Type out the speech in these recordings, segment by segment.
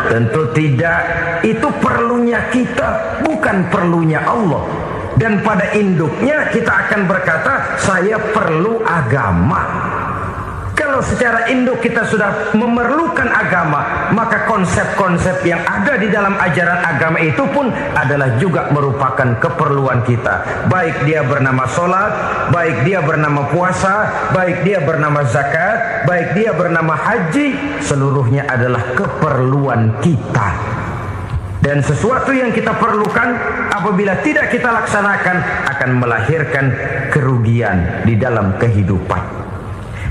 Tentu tidak. Itu perlunya kita, bukan perlunya Allah. Dan pada induknya kita akan berkata, saya perlu agama. Kalau secara induk kita sudah memerlukan agama, maka konsep-konsep yang ada di dalam ajaran agama itu pun adalah juga merupakan keperluan kita. Baik dia bernama sholat, baik dia bernama puasa, baik dia bernama zakat, baik dia bernama haji, seluruhnya adalah keperluan kita. Dan sesuatu yang kita perlukan apabila tidak kita laksanakan akan melahirkan kerugian di dalam kehidupan.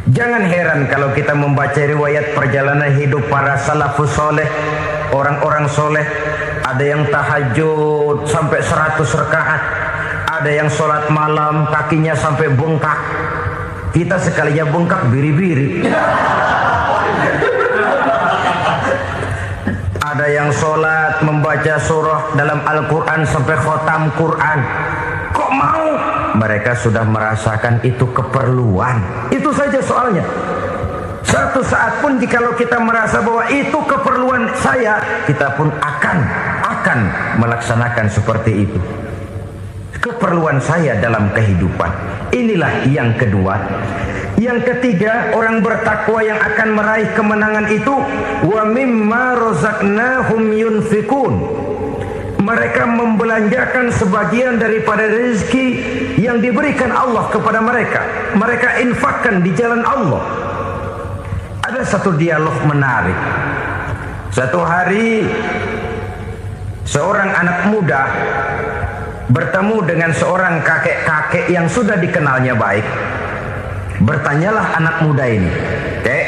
Jangan heran kalau kita membaca riwayat perjalanan hidup para salafus soleh, orang-orang soleh. Ada yang tahajud sampai 100 rakaat, ada yang sholat malam kakinya sampai bengkak. Kita sekalinya bengkak biri-biri. Ada yang sholat membaca surah dalam Al-Quran sampai khotam Quran. Kok mau? Mereka sudah merasakan itu keperluan. Itu saja soalnya. Satu saat pun jikalau kita merasa bahwa itu keperluan saya, kita pun akan melaksanakan seperti itu. Keperluan saya dalam kehidupan. Inilah yang kedua. Yang ketiga, orang bertakwa yang akan meraih kemenangan itu, wa mimma razaqnahum yunfikun. Mereka membelanjakan sebagian daripada rezeki yang diberikan Allah kepada mereka. Mereka infakkan di jalan Allah. Ada satu dialog menarik. Satu hari seorang anak muda bertemu dengan seorang kakek-kakek yang sudah dikenalnya baik. Bertanyalah anak muda ini, "Kek,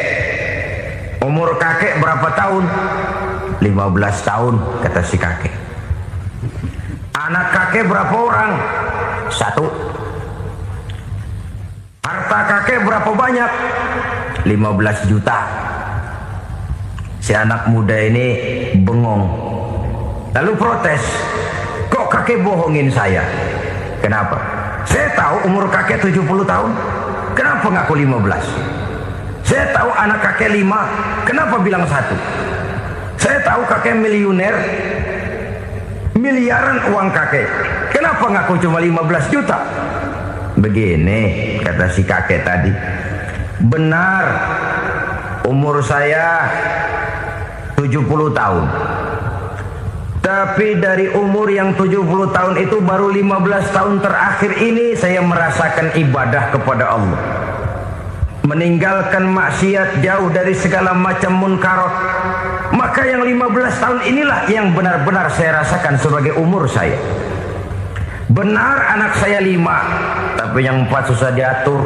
umur kakek berapa tahun?" 15 tahun, kata si kakek. Anak kakek berapa orang? 1. Harta kakek berapa banyak? 15 juta. Si anak muda ini bengong, lalu protes, "Kok kakek bohongin saya?" "Kenapa?" "Saya tahu umur kakek 70 tahun. Kenapa ngaku 15? Saya tahu anak kakek 5. Kenapa bilang 1? Saya tahu kakek miliuner, miliaran uang kakek. Kenapa ngaku cuma 15 juta? Begini, kata si kakek tadi. Benar, umur saya 70 tahun. Tapi dari umur yang 70 tahun itu baru 15 tahun terakhir ini saya merasakan ibadah kepada Allah. Meninggalkan maksiat, jauh dari segala macam munkarat. Maka yang 15 tahun inilah yang benar-benar saya rasakan sebagai umur saya. Benar anak saya 5, tapi yang 4 susah diatur.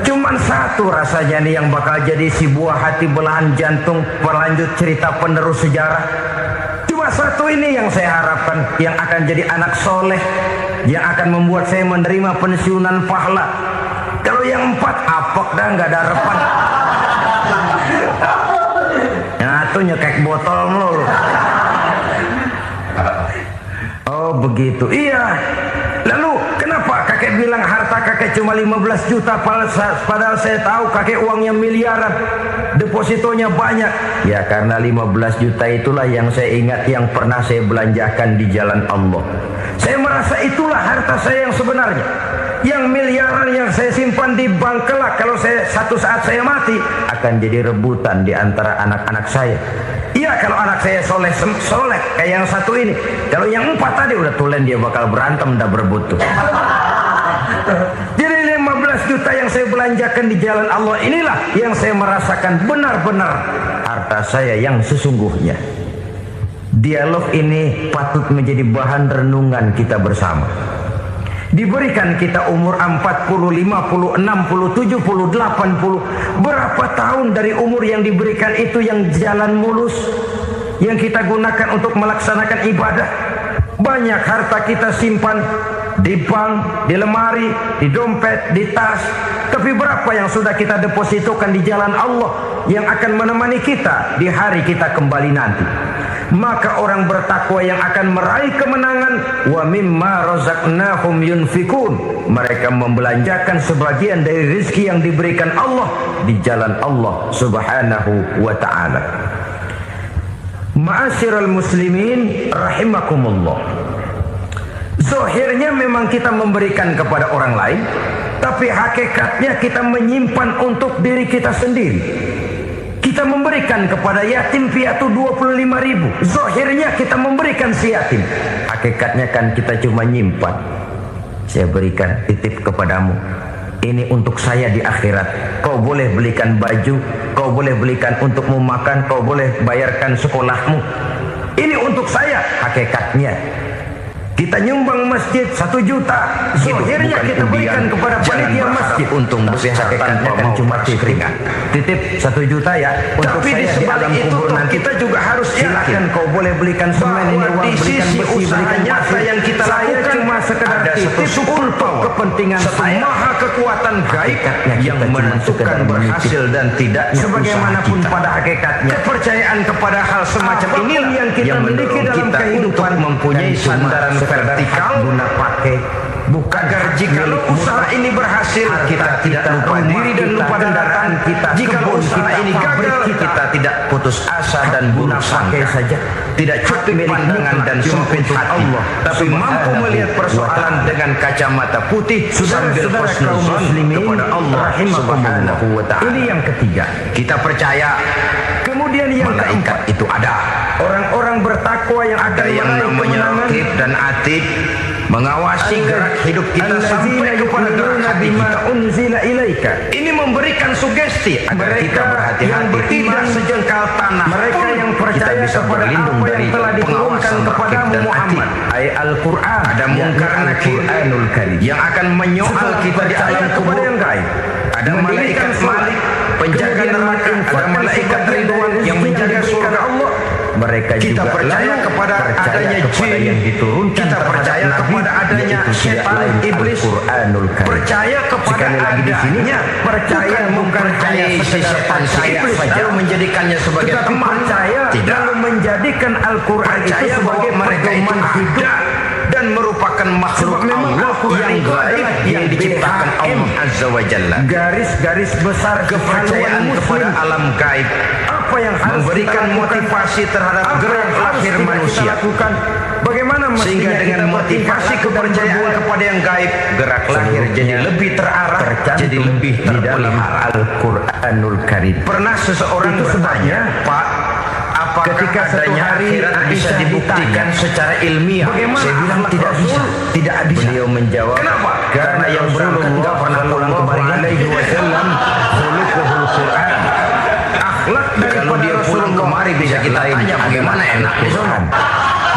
Cuman 1 rasanya nih yang bakal jadi si buah hati, belahan jantung, pelanjut cerita penerus sejarah. Cuma 1 ini yang saya harapkan, yang akan jadi anak soleh, yang akan membuat saya menerima pensiunan pahala. Kalau yang 4 apok dah, nggak ada harapan. Yang 1 nyekek botol melulu. Oh begitu, iya. Lalu kenapa kakek bilang harta kakek cuma 15 juta padahal saya tahu kakek uangnya miliaran, depositonya banyak? Ya karena 15 juta itulah yang saya ingat yang pernah saya belanjakan di jalan Allah. Saya merasa itulah harta saya yang sebenarnya. Yang miliaran yang saya simpan di bank kelak, kalau satu saat saya mati, akan jadi rebutan di antara anak-anak saya. Iya kalau anak saya soleh kayak yang 1 ini. Kalau yang 4 tadi udah tulen dia bakal berantem, udah berebut tuh. Jadi 15 juta yang saya belanjakan di jalan Allah inilah yang saya merasakan benar-benar harta saya yang sesungguhnya. Dialog ini patut menjadi bahan renungan kita bersama. Diberikan kita umur 40, 50, 60, 70, 80. Berapa tahun dari umur yang diberikan itu yang jalan mulus, yang kita gunakan untuk melaksanakan ibadah? Banyak harta kita simpan di bank, di lemari, di dompet, di tas. Tapi berapa yang sudah kita depositokan di jalan Allah yang akan menemani kita di hari kita kembali nanti? maka orang bertakwa yang akan meraih kemenangan. Wa mimma razaqnahum yunfikun, mereka membelanjakan sebagian dari rezeki yang diberikan Allah di jalan Allah Subhanahu wa ta'ala. Ma'asyiral muslimin rahimakumullah, zahirnya memang kita memberikan kepada orang lain, tapi hakikatnya kita menyimpan untuk diri kita sendiri. Kita memberikan kepada yatim piatu 25.000. Zahirnya kita memberikan si yatim, hakikatnya kan kita cuma nyimpan. Saya berikan titip kepadamu, ini untuk saya di akhirat. Kau boleh belikan baju, kau boleh belikan untukmu makan, kau boleh bayarkan sekolahmu. Ini untuk saya. Hakikatnya kita nyumbang masjid 1 juta, zahirnya kita berikan kepada panitia masjid untuk hakikatnya kan cuma keringat. Titip 1 juta ya untuk tapi saya di alam kubur nanti. Kita juga harus yakin kau boleh belikan semen, ini uang, belikan besi, belikan nyata yang kita lakukan cuma sekedar titip untuk kepentingan maha kekuatan gaib yang menentukan berhasil dan tidaknya. Sebagaimanapun pada hakikatnya kepercayaan kepada hal semacam ini yang kita miliki dalam kehidupan mempunyai sandaran vertikal guna pakai, bukan agar jika usaha ini berhasil kita tidak lupa diri dan lupa daratan kita. Jika usaha ini gagal kita tidak putus asa dan buruk sangka saja, tidak cukup pandangan dan sempit hati, tapi mampu melihat persoalan dengan kacamata putih sambil husnuzon kepada Allah Subhanahu wa ta'ala. Ini yang ketiga, kita percaya. Kemudian yang keempat itu ada orang-orang bertakwa yang ada yang namanya Raqib dan Atid, mengawasi gerak hidup kita sampai kepada gerak hati kita. Ini memberikan sugesti agar kita berhati-hati, tidak sejengkal tanah. Mereka yang percaya kita bisa berlindung dari pengawasan Raqib dan Atid. Ayat Al-Quran, ada mungkar nakir yang akan menyoal kita di alam kubur yang gaib. Ada malaikat Malik penjaga neraka, ada malaikat Ridwan yang menjaga surga Allah. Mereka kita juga percaya kepada adanya jin yang diturunkan, kita percaya kepada adanya setan iblis, percaya kepada adanya, percaya bukan hanya si setan si iblis saja menjadikannya sebagai teman, tidak menjadikan Al-Quran itu sebagai pedoman hidup dan merupakan makhluk Allah yang gaib yang diciptakan Allah Azza wa Jalla. Garis-garis besar kepercayaan kepada alam gaib apa yang harus memberikan motivasi terhadap gerak lahir manusia. Bagaimana sehingga dengan motivasi kepercayaan kepada yang gaib, gerak lahir jadi lebih terarah, jadi lebih terpelihara. Al-Quranul Karim. Pernah seseorang bertanya, Pak, apakah ketika adanya akhirat bisa dibuktikan secara ilmiah? Saya bilang tidak bisa, tidak bisa. Beliau menjawab, kenapa? Karena yang berulang tidak pernah pulang kembali alaihi wasallam khuluquhul Quran. Akhlak kalau dia pulang kemari bisa kita tanya bagaimana enaknya.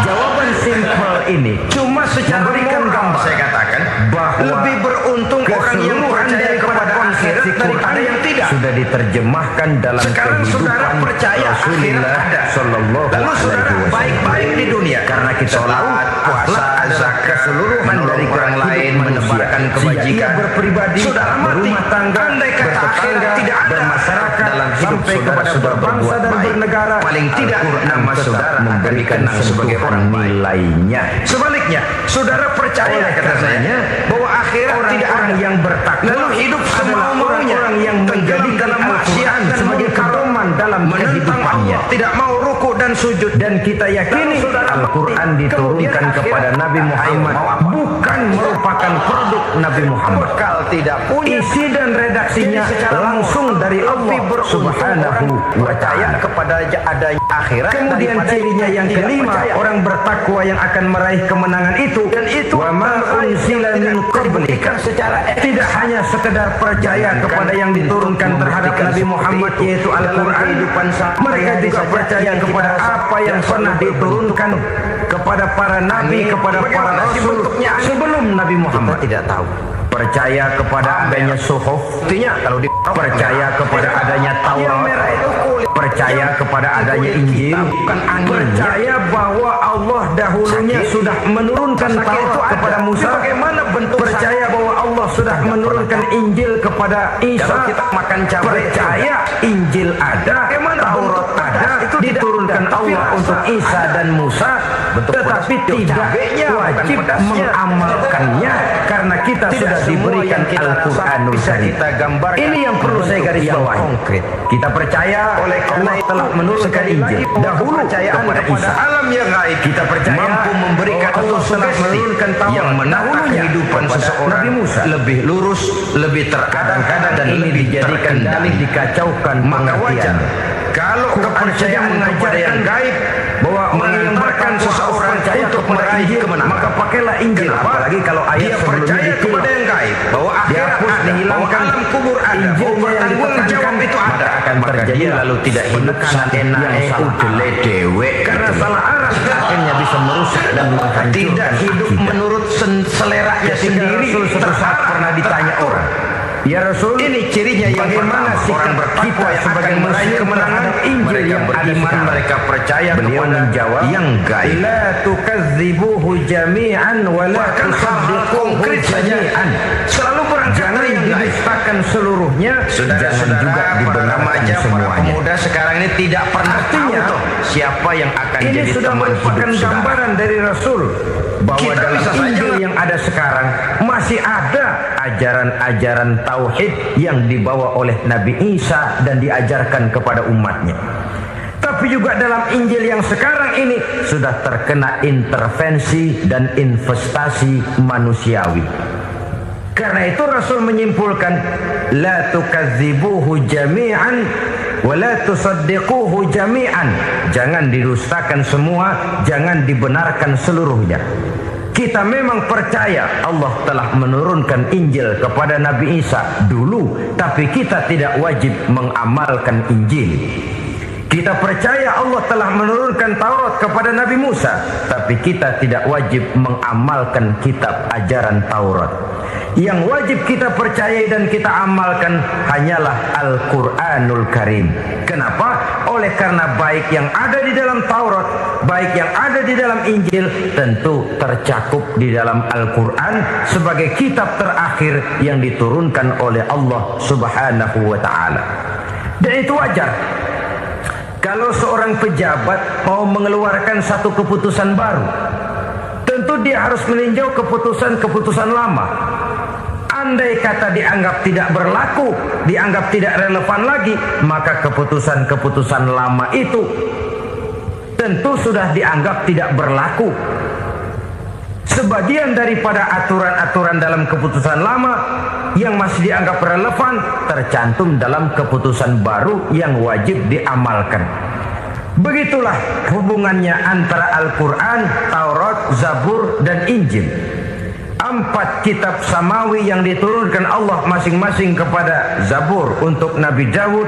Jawaban simpel ini cuma secara gambar saya katakan bahwa lebih beruntung orang yang percaya kepada akhirat daripada yang tidak. Sudah diterjemahkan dalam sekarang saudara percaya Rasulullah sallallahu alaihi wasallam. Lalu saudara baik-baik di dunia karena kita sholat, puasa, zakat, keseluruhan dari orang lain menebarkan kebajikan, berpribadi, saudara berumah tangga, andai kata akhirat tidak ada bermasyarakat dalam hidup saudara berbangsa dan bernegara, paling tidak nama saudara memberikan sebagai orang nilainya. Sebaliknya, saudara percaya kata saya bahwa akhirat tidak ada yang bertakwa lalu hidup semau-maunya, orang yang menjadikan maksiat sebagai pedoman dalam kehidupannya, tidak mau ruku dan sujud. Dan kita yakini Al-Quran diturunkan kepada Nabi Muhammad bukan merupakan produk Nabi Muhammad, bekal tidak punya, isi dan redaksinya langsung dari Allah Subhanahu wa ta'ala. Kepada adanya akhirat. Kemudian cirinya yang kelima, orang bertakwa yang akan meraih kemenangan itu, dan itu wa ma unzila min qablika, secara tidak hanya sekedar percaya kepada yang diturunkan terhadap Nabi Muhammad yaitu Al-Quran, mereka juga percaya kepada apa yang pernah diturunkan kepada para nabi, kepada para rasul sebelum Nabi Muhammad. Tidak tahu. Percaya kepada adanya suhuf, artinya kalau percaya kepada adanya Taurat, percaya kepada adanya Injil, percaya bahwa Allah dahulunya sudah menurunkan Taurat kepada Musa, bagaimana bentuk percaya bahwa Allah sudah sudah menurunkan Injil kepada Isa. Kalau kita makan cabai, percaya Injil ada, Taurat ada, itu diturunkan Allah untuk Isa dan Musa, tetapi tidak wajib mengamalkannya karena kita sudah diberikan Al-Quranul Karim. Ini yang perlu saya garis bawahi. Kita percaya Allah telah menurunkan Injil dahulu kepada Isa. Alam yang gaib kita percaya mampu memberikan Allah telah menurunkan Taurat yang menata kehidupan seseorang Nabi Musa lebih lurus, lebih terkadang-kadang dan ini dijadikan dalih dikacaukan pengertian. Kalau kepercayaan kepada yang gaib bahwa mengantarkan seseorang untuk meraih kemenangan, maka pakailah Injil. Apalagi kalau ayat sebelumnya kepada yang gaib bahwa akhirat ada, dihilangkan alam kubur ada, tanggung jawab itu ada, akan terjadi lalu tidak hidup enak udele dewe karena salah arah akhirnya bisa merusak dan menghancurkan. Tidak hidup menurut seleranya sendiri. Suatu saat pernah ditanya orang, ya Rasul, ini cirinya yang bagaimana orang bertakwa yang sebagai meraih kemenangan Injil yang beriman mereka percaya. Beliau menjawab yang gaib, la tukadzibuhu jami'an wa la tusaddiquhu jami'an. Selalu berangkat yang didustakan seluruhnya, jangan juga dibenarkan semuanya. Pemuda sekarang ini tidak pernah tahu siapa yang akan jadi teman hidup. Ini sudah merupakan gambaran dari Rasul bahwa dalam Injil yang ada sekarang masih ada ajaran-ajaran tauhid yang dibawa oleh Nabi Isa dan diajarkan kepada umatnya. Tapi juga dalam Injil yang sekarang ini sudah terkena intervensi dan investasi manusiawi. Karena itu Rasul menyimpulkan, la tukadzibuhu jami'an wa la tusaddiquhu jami'an. Jangan didustakan semua, jangan dibenarkan seluruhnya. Kita memang percaya Allah telah menurunkan Injil kepada Nabi Isa dulu, tapi kita tidak wajib mengamalkan Injil. Kita percaya Allah telah menurunkan Taurat kepada Nabi Musa, tapi kita tidak wajib mengamalkan kitab ajaran Taurat. Yang wajib kita percayai dan kita amalkan hanyalah Al-Quranul Karim. Kenapa? Oleh karena baik yang ada di dalam Taurat, baik yang ada di dalam Injil, tentu tercakup di dalam Al-Quran sebagai kitab terakhir yang diturunkan oleh Allah Subhanahu wa Ta'ala. Dan itu wajar. Kalau seorang pejabat mau mengeluarkan satu keputusan baru, tentu dia harus meninjau keputusan-keputusan lama. Andai kata dianggap tidak berlaku, dianggap tidak relevan lagi, maka keputusan-keputusan lama itu tentu sudah dianggap tidak berlaku. Sebagian daripada aturan-aturan dalam keputusan lama yang masih dianggap relevan tercantum dalam keputusan baru yang wajib diamalkan. Begitulah hubungannya antara Al-Quran, Taurat, Zabur, dan Injil. 4 kitab samawi yang diturunkan Allah masing-masing kepada Zabur untuk Nabi Daud,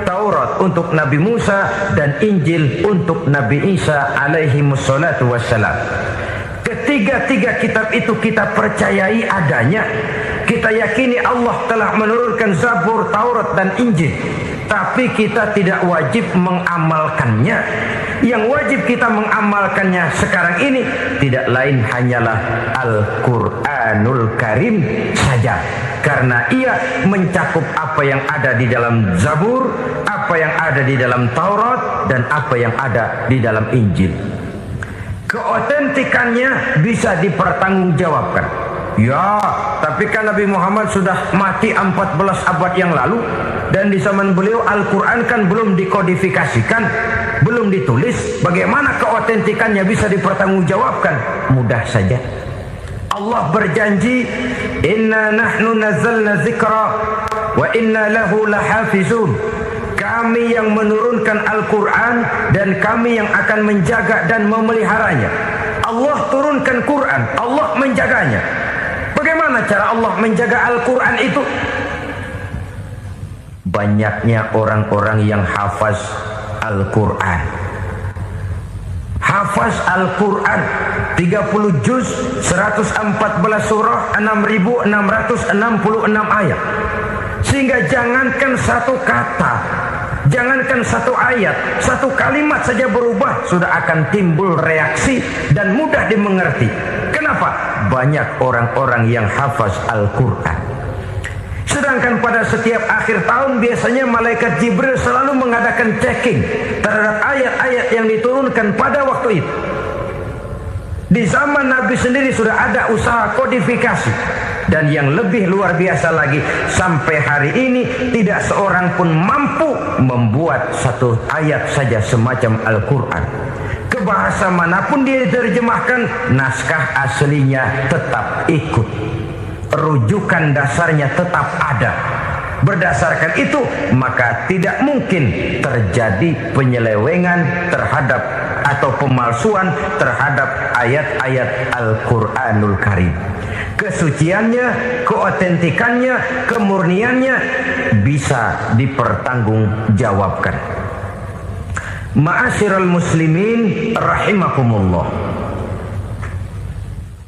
Taurat untuk Nabi Musa, dan Injil untuk Nabi Isa alaihi wassalatu wassalam. Ketiga-tiga kitab itu kita percayai adanya. Kita yakini Allah telah menurunkan Zabur, Taurat, dan Injil. Tapi kita tidak wajib mengamalkannya. Yang wajib kita mengamalkannya sekarang ini tidak lain hanyalah Al-Quranul Karim saja. Karena ia mencakup apa yang ada di dalam Zabur, apa yang ada di dalam Taurat, dan apa yang ada di dalam Injil. Keotentikannya bisa dipertanggungjawabkan. Ya, tapi kan Nabi Muhammad sudah mati 14 abad yang lalu, dan di zaman beliau Al-Quran kan belum dikodifikasikan, belum ditulis. Bagaimana keotentikannya bisa dipertanggungjawabkan? Mudah saja. Allah berjanji, inna nahnu nazzalna dzikra wa inna lahu lahafizun. Kami yang menurunkan Al-Quran dan kami yang akan menjaga dan memeliharanya. Allah turunkan Quran, Allah menjaganya. Bagaimana cara Allah menjaga Al-Quran itu? Banyaknya orang-orang yang hafaz Al-Quran. Hafaz Al-Quran 30 juz, 114 surah, 6.666 ayat. Sehingga jangankan satu kata, jangankan satu ayat, satu kalimat saja berubah sudah akan timbul reaksi dan mudah dimengerti. Kenapa? Banyak orang-orang yang hafaz Al-Quran. Sedangkan pada setiap akhir tahun biasanya malaikat Jibril selalu mengadakan checking terhadap ayat-ayat yang diturunkan pada waktu itu. Di zaman Nabi sendiri sudah ada usaha kodifikasi. Dan yang lebih luar biasa lagi, sampai hari ini tidak seorang pun mampu membuat satu ayat saja semacam Al-Quran. Ke bahasa manapun dia diterjemahkan, naskah aslinya tetap ikut. Rujukan dasarnya tetap ada. Berdasarkan itu, maka tidak mungkin terjadi penyelewengan terhadap atau pemalsuan terhadap ayat-ayat Al-Quranul Karim. Kesuciannya, keotentikannya, kemurniannya bisa dipertanggungjawabkan. Ma'asyiral muslimin rahimakumullah.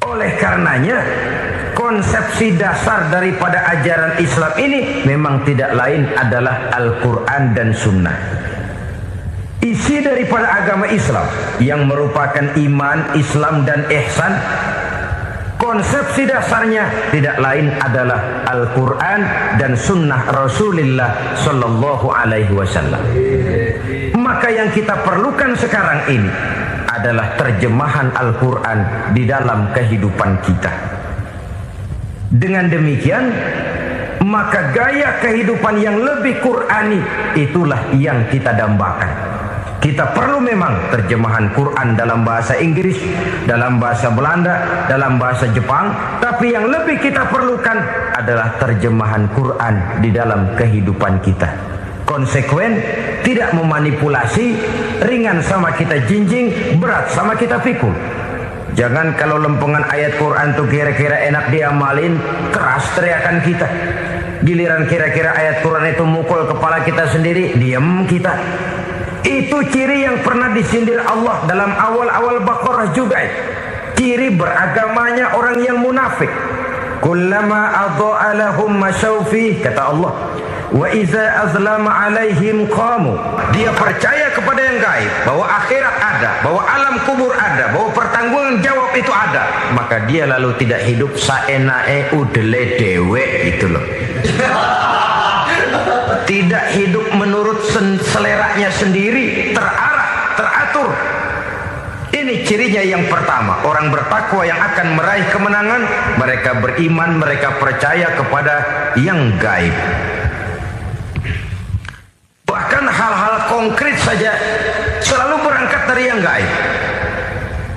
Oleh karenanya, konsepsi dasar daripada ajaran Islam ini memang tidak lain adalah Al-Quran dan Sunnah. Isi daripada agama Islam yang merupakan iman, Islam dan ihsan, konsepsi dasarnya tidak lain adalah Al-Quran dan Sunnah Rasulullah Sallallahu Alaihi Wasallam. Maka yang kita perlukan sekarang ini adalah terjemahan Al-Quran di dalam kehidupan kita. Dengan demikian, maka gaya kehidupan yang lebih Qurani itulah yang kita dambakan. Kita perlu memang terjemahan Quran dalam bahasa Inggris, dalam bahasa Belanda, dalam bahasa Jepang, tapi yang lebih kita perlukan adalah terjemahan Quran di dalam kehidupan kita. Konsekuen, tidak memanipulasi, ringan sama kita jinjing, berat sama kita pikul. Jangan kalau lempengan ayat Quran tuh kira-kira enak diamalin, keras teriakan kita. Giliran kira-kira ayat Quran itu mukul kepala kita sendiri, diam kita. Itu ciri yang pernah disindir Allah dalam awal-awal Baqarah juga. Ciri beragamanya orang yang munafik. Kullama adha'a lahum masyawfi, kata Allah. Wa iza azlama alaihim qamu. Dia percaya kepada yang gaib, bahwa akhirat ada, bahwa alam kubur ada, bahwa pertanggungan jawab itu ada. Maka dia lalu tidak hidup saenae udele dewe, gitu loh. Tidak hidup menurut seleranya sendiri, terarah, teratur. Ini cirinya yang pertama. Orang bertakwa yang akan meraih kemenangan, mereka beriman, mereka percaya kepada yang gaib. Bahkan hal-hal konkret saja selalu berangkat dari yang gaib.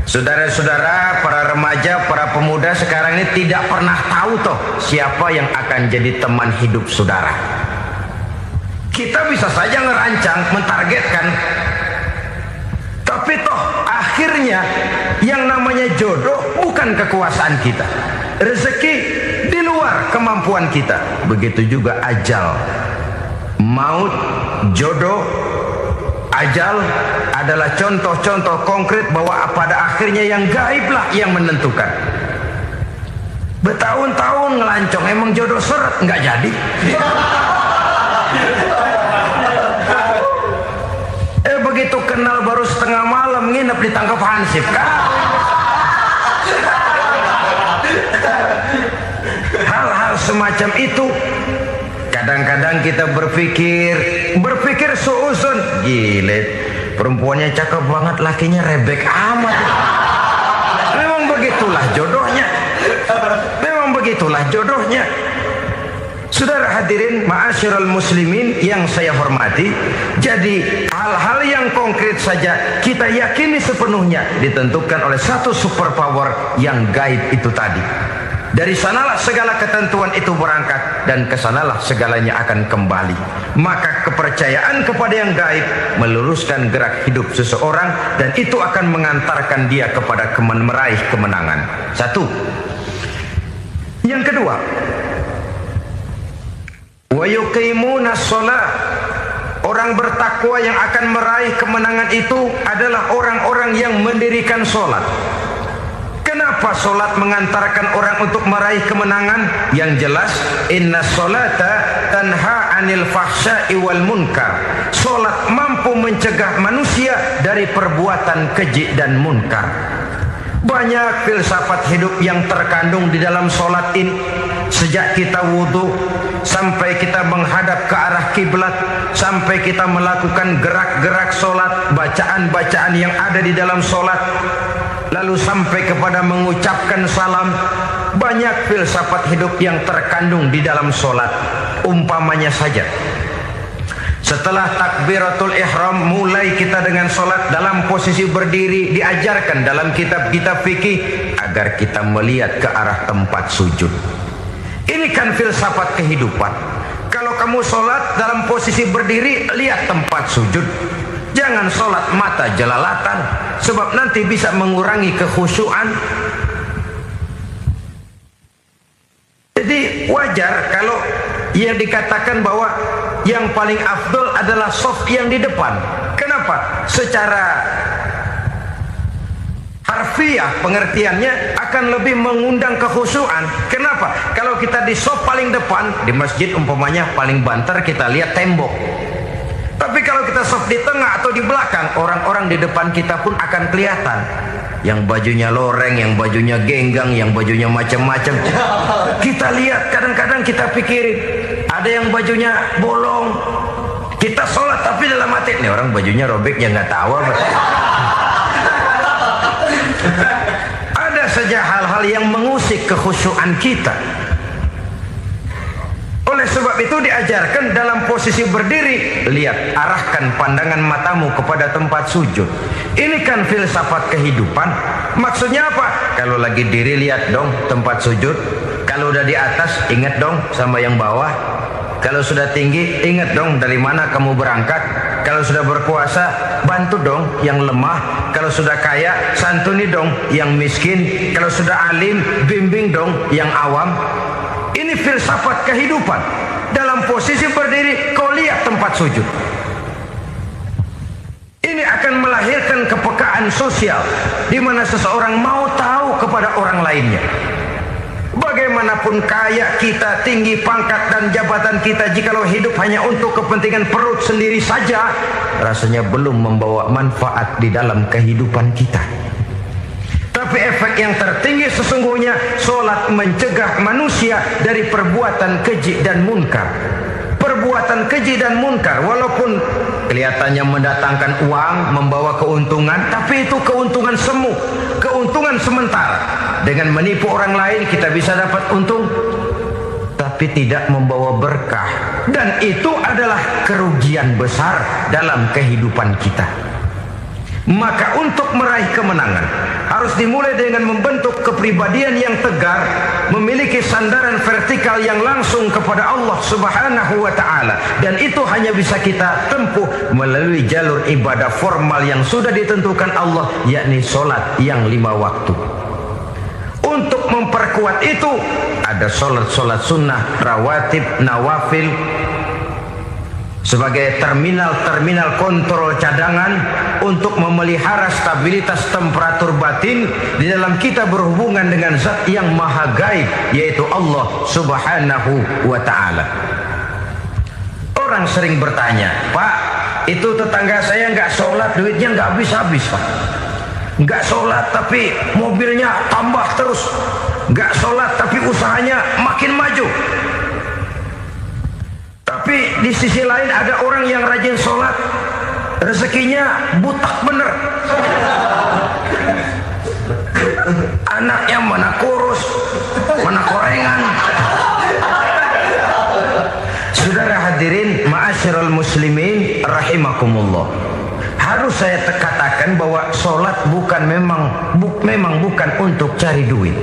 Saudara-saudara, para remaja, para pemuda sekarang ini tidak pernah tahu toh siapa yang akan jadi teman hidup saudara. Kita bisa saja ngerancang, mentargetkan, tapi toh akhirnya yang namanya jodoh bukan kekuasaan kita. Rezeki di luar kemampuan kita. Begitu juga ajal. Maut, jodoh, ajal adalah contoh-contoh konkret bahwa pada akhirnya yang gaiblah yang menentukan. Bertahun-tahun ngelancong, emang jodoh seret, nggak jadi. Begitu kenal baru setengah malam nginep ditangkap hansip kan. Hal-hal semacam itu kadang-kadang kita berpikir suuzon, gile, perempuannya cakep banget, lakinya rebek amat. Memang begitulah jodohnya. Memang begitulah jodohnya. Saudara hadirin ma'asyiral muslimin yang saya hormati, jadi hal-hal yang konkret saja kita yakini sepenuhnya ditentukan oleh satu superpower yang gaib itu tadi. Dari sanalah segala ketentuan itu berangkat dan kesanalah segalanya akan kembali. Maka kepercayaan kepada yang gaib meluruskan gerak hidup seseorang dan itu akan mengantarkan dia kepada meraih kemenangan. Satu. Yang kedua, wa yuqimuna shalah. Orang bertakwa yang akan meraih kemenangan itu adalah orang-orang yang mendirikan sholat. Kenapa sholat mengantarkan orang untuk meraih kemenangan? Yang jelas, inna sholata tanha anil fahsya'i wal munkar. Sholat mampu mencegah manusia dari perbuatan keji dan munkar. Banyak filsafat hidup yang terkandung di dalam sholat ini. Sejak kita wudhu, sampai kita menghadap ke arah kiblat, sampai kita melakukan gerak-gerak solat, bacaan-bacaan yang ada di dalam solat, lalu sampai kepada mengucapkan salam. Banyak filsafat hidup yang terkandung di dalam solat. Umpamanya saja, setelah takbiratul ihram, mulai kita dengan solat dalam posisi berdiri. Diajarkan dalam kitab-kitab fikih agar kita melihat ke arah tempat sujud. Ini kan filsafat kehidupan. Kalau kamu solat dalam posisi berdiri, lihat tempat sujud. Jangan solat mata jelalatan, sebab nanti bisa mengurangi kekhusyuan. Jadi wajar kalau yang dikatakan bahwa yang paling afdol adalah soft yang di depan. Kenapa? Secara harfiah pengertiannya akan lebih mengundang kekhusyuan. Kenapa? Kalau kita di soft paling depan di masjid umpamanya paling banter kita lihat tembok. Tapi kalau kita soft di tengah atau di belakang, orang-orang di depan kita pun akan kelihatan. Yang bajunya loreng, yang bajunya genggang, yang bajunya macam-macam. Kita lihat, kadang-kadang kita pikirin, ada yang bajunya bolong. Kita sholat tapi dalam hati, nih orang bajunya robek, ya nggak tahu apa. Ada saja hal-hal yang mengusik kekhusyuan kita. Oleh sebab itu diajarkan dalam posisi berdiri, lihat, arahkan pandangan matamu kepada tempat sujud. Ini kan filsafat kehidupan. Maksudnya apa? Kalau lagi diri, lihat dong tempat sujud. Kalau udah di atas, ingat dong sama yang bawah. Kalau sudah tinggi, ingat dong dari mana kamu berangkat. Kalau sudah berkuasa, bantu dong yang lemah. Kalau sudah kaya, santuni dong yang miskin. Kalau sudah alim, bimbing dong yang awam. Ini filsafat kehidupan. Dalam posisi berdiri, kau lihat tempat sujud. Ini akan melahirkan kepekaan sosial, di mana seseorang mau tahu kepada orang lainnya. Bagaimanapun kaya kita, tinggi pangkat dan jabatan kita, jikalau hidup hanya untuk kepentingan perut sendiri saja, rasanya belum membawa manfaat di dalam kehidupan kita. Tapi efek yang tertinggi sesungguhnya, solat mencegah manusia dari perbuatan keji dan munkar. Perbuatan keji dan munkar, walaupun kelihatannya mendatangkan uang, membawa keuntungan, tapi itu keuntungan semu, keuntungan sementara. Dengan menipu orang lain kita bisa dapat untung, tapi tidak membawa berkah. Dan itu adalah kerugian besar dalam kehidupan kita. Maka untuk meraih kemenangan harus dimulai dengan membentuk kepribadian yang tegar, memiliki sandaran vertikal yang langsung kepada Allah Subhanahu wa ta'ala. Dan itu hanya bisa kita tempuh melalui jalur ibadah formal yang sudah ditentukan Allah, yakni solat yang 5 waktu. Untuk memperkuat itu ada solat-solat sunnah, rawatib, nawafil, sebagai terminal-terminal kontrol cadangan untuk memelihara stabilitas temperatur batin di dalam kita berhubungan dengan zat yang maha gaib, yaitu Allah Subhanahu wa ta'ala. Orang sering bertanya, Pak, itu tetangga saya nggak sholat, duitnya nggak habis-habis, Pak. Nggak sholat tapi mobilnya tambah terus, nggak sholat tapi usahanya makin maju. Tapi di sisi lain ada orang yang rajin sholat, rezekinya butak bener. Anaknya mana kurus, mana korengan. Saudara hadirin ma'asyiral muslimin rahimakumullah. Harus saya katakan bahwa sholat memang bukan untuk cari duit.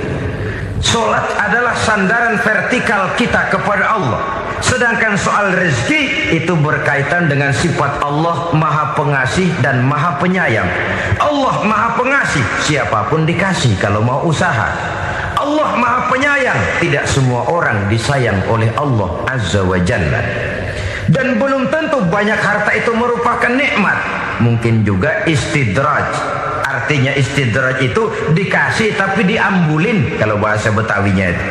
Sholat adalah sandaran vertikal kita kepada Allah. Sedangkan soal rezeki itu berkaitan dengan sifat Allah Maha Pengasih dan Maha Penyayang. Allah Maha Pengasih, siapapun dikasih kalau mau usaha. Allah Maha Penyayang, tidak semua orang disayang oleh Allah Azza wa Jalla. Dan belum tentu banyak harta itu merupakan nikmat. Mungkin juga istidraj. Artinya istidraj itu dikasih tapi diambulin, kalau bahasa Betawinya itu.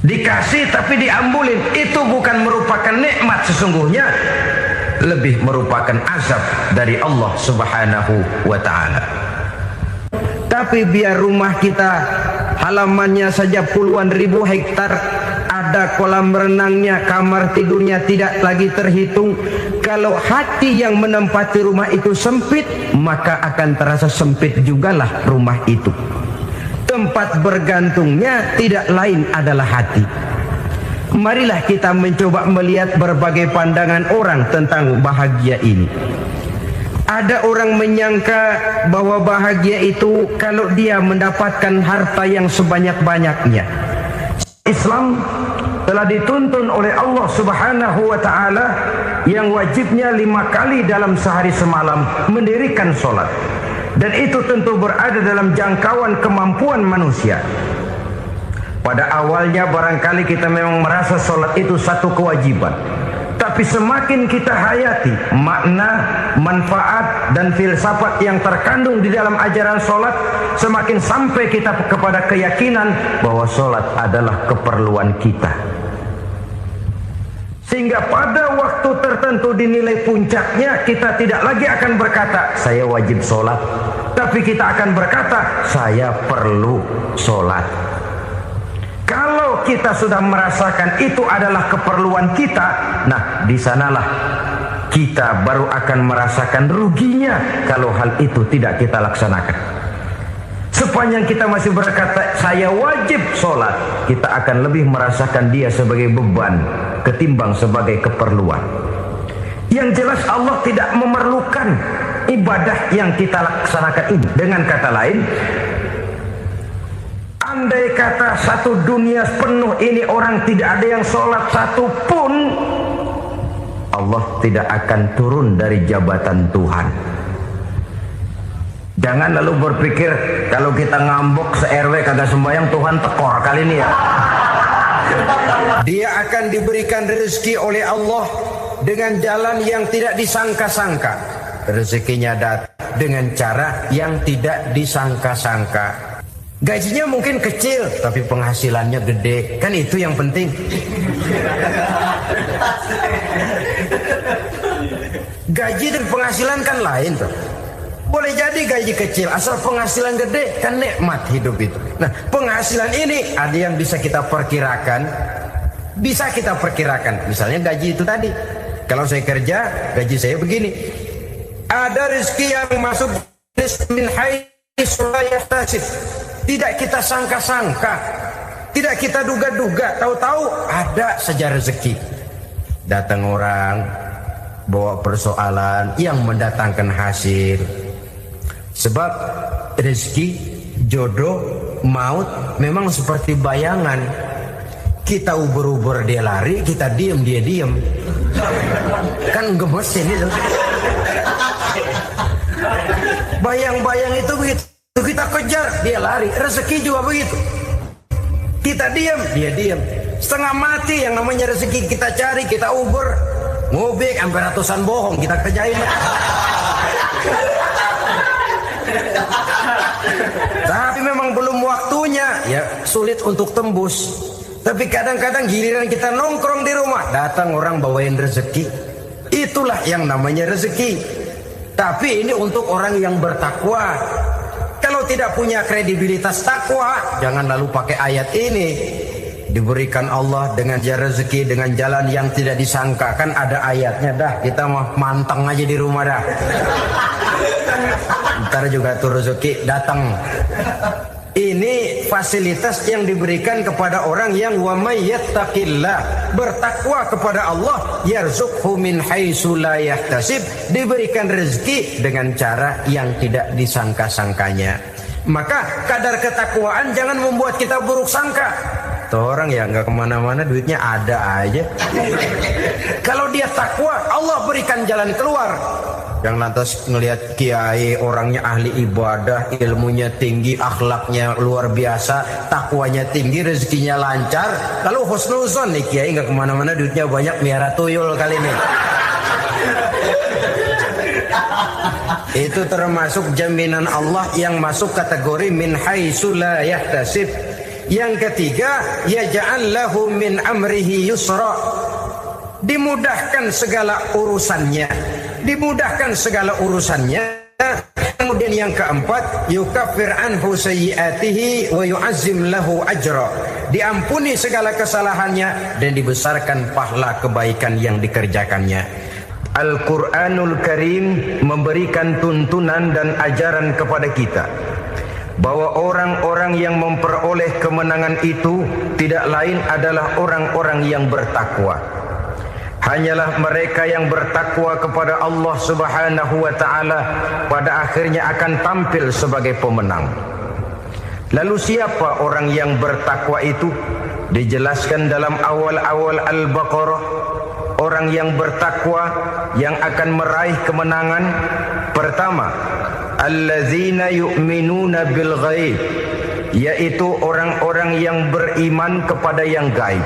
Dikasih tapi diambulin, itu bukan merupakan nikmat sesungguhnya, lebih merupakan azab dari Allah Subhanahu wa ta'ala. Tapi biar rumah kita halamannya saja puluhan ribu hektar, ada kolam renangnya, kamar tidurnya tidak lagi terhitung. Kalau hati yang menempati rumah itu sempit, maka akan terasa sempit jugalah rumah itu. Tempat bergantungnya tidak lain adalah hati. Marilah kita mencoba melihat berbagai pandangan orang tentang bahagia ini. Ada orang menyangka bahwa bahagia itu kalau dia mendapatkan harta yang sebanyak-banyaknya. Islam telah dituntun oleh Allah Subhanahu wa ta'ala yang wajibnya 5 kali dalam sehari semalam mendirikan sholat. Dan itu tentu berada dalam jangkauan kemampuan manusia. Pada awalnya barangkali kita memang merasa sholat itu satu kewajiban. Tapi semakin kita hayati makna, manfaat dan filsafat yang terkandung di dalam ajaran sholat, semakin sampai kita kepada keyakinan bahwa sholat adalah keperluan kita. Sehingga pada waktu tertentu dinilai puncaknya, kita tidak lagi akan berkata saya wajib sholat, tapi kita akan berkata saya perlu sholat. Kalau kita sudah merasakan itu adalah keperluan kita, nah di sanalah kita baru akan merasakan ruginya kalau hal itu tidak kita laksanakan. Sepanjang kita masih berkata saya wajib sholat, kita akan lebih merasakan dia sebagai beban ketimbang sebagai keperluan. Yang jelas Allah tidak memerlukan ibadah yang kita laksanakan ini. Dengan kata lain, andai kata satu dunia penuh ini orang tidak ada yang sholat satu pun, Allah tidak akan turun dari jabatan Tuhan. Jangan lalu berpikir kalau kita ngambok se-RW kagak sembahyang Tuhan tekor kali ini ya. Dia akan diberikan rezeki oleh Allah dengan jalan yang tidak disangka-sangka. Rezekinya datang dengan cara yang tidak disangka-sangka. Gajinya mungkin kecil, tapi penghasilannya gede. Kan itu yang penting. Gaji dan penghasilan kan lain tuh. Boleh jadi gaji kecil, asal penghasilan gede, kan nikmat hidup itu. Nah, penghasilan ini ada yang bisa kita perkirakan. Bisa kita perkirakan. Misalnya gaji itu tadi. Kalau saya kerja, gaji saya begini. Ada rezeki yang masuk min haitsu la yahtasib. Tidak kita sangka-sangka, tidak kita duga-duga, tahu-tahu ada saja rezeki. Datang orang bawa persoalan yang mendatangkan hasil. Sebab rezeki, jodoh, maut memang seperti bayangan. Kita ubur-ubur dia lari, kita diem dia diem. Kan gemesin itu. Bayang-bayang itu begitu. Kita kejar, dia lari. Rezeki juga begitu. Kita diam, dia diam. Setengah mati yang namanya rezeki kita cari, kita ubur. Ngobek sampai ratusan bohong kita kerjain. Tapi memang belum waktunya, ya sulit untuk tembus. Tapi kadang-kadang giliran kita nongkrong di rumah, datang orang bawain rezeki. Itulah yang namanya rezeki. Tapi ini untuk orang yang bertakwa. Kalau tidak punya kredibilitas takwa, jangan lalu pakai ayat ini. Diberikan Allah dengan rezeki dengan jalan yang tidak disangka. Kan ada ayatnya dah, kita mah manteng aja di rumah dah. Ntar juga tuh rezeki datang. Ini fasilitas yang diberikan kepada orang yang wa may yattaqillah, bertakwa kepada Allah, yarzuqhu min haitsu la yahtasib, diberikan rezeki dengan cara yang tidak disangka-sangkanya. Maka kadar ketakwaan jangan membuat kita buruk sangka. Tuh orang ya nggak kemana-mana, duitnya ada aja. Kalau dia takwa, Allah berikan jalan keluar. Yang lantas ngelihat kiai orangnya ahli ibadah, ilmunya tinggi, akhlaknya luar biasa, takwanya tinggi, rezekinya lancar, lalu husnuzon nih kiai nggak kemana-mana, duitnya banyak, miara tuyul kali ini. Itu termasuk jaminan Allah yang masuk kategori min haitsu la yahtasib. Yang ketiga, yaj'al lahu min amrihi yusra, dimudahkan segala urusannya. Dimudahkan segala urusannya, kemudian Kemudian yang keempat, yukaffir anhu sayyi'atihi wa yu'azzim lahu ajra. Diampuni segala kesalahannya dan dibesarkan pahala kebaikan yang dikerjakannya. Al-Quranul Karim memberikan tuntunan dan ajaran kepada kita bahwa orang-orang yang memperoleh kemenangan itu tidak lain adalah orang-orang yang bertakwa. Hanyalah mereka yang bertakwa kepada Allah Subhanahu wa ta'ala pada akhirnya akan tampil sebagai pemenang. Lalu siapa orang yang bertakwa itu? Dijelaskan dalam awal-awal Al-Baqarah. Orang yang bertakwa yang akan meraih kemenangan, pertama, allazina yu'minuna bil ghaib, yaitu orang-orang yang beriman kepada yang gaib.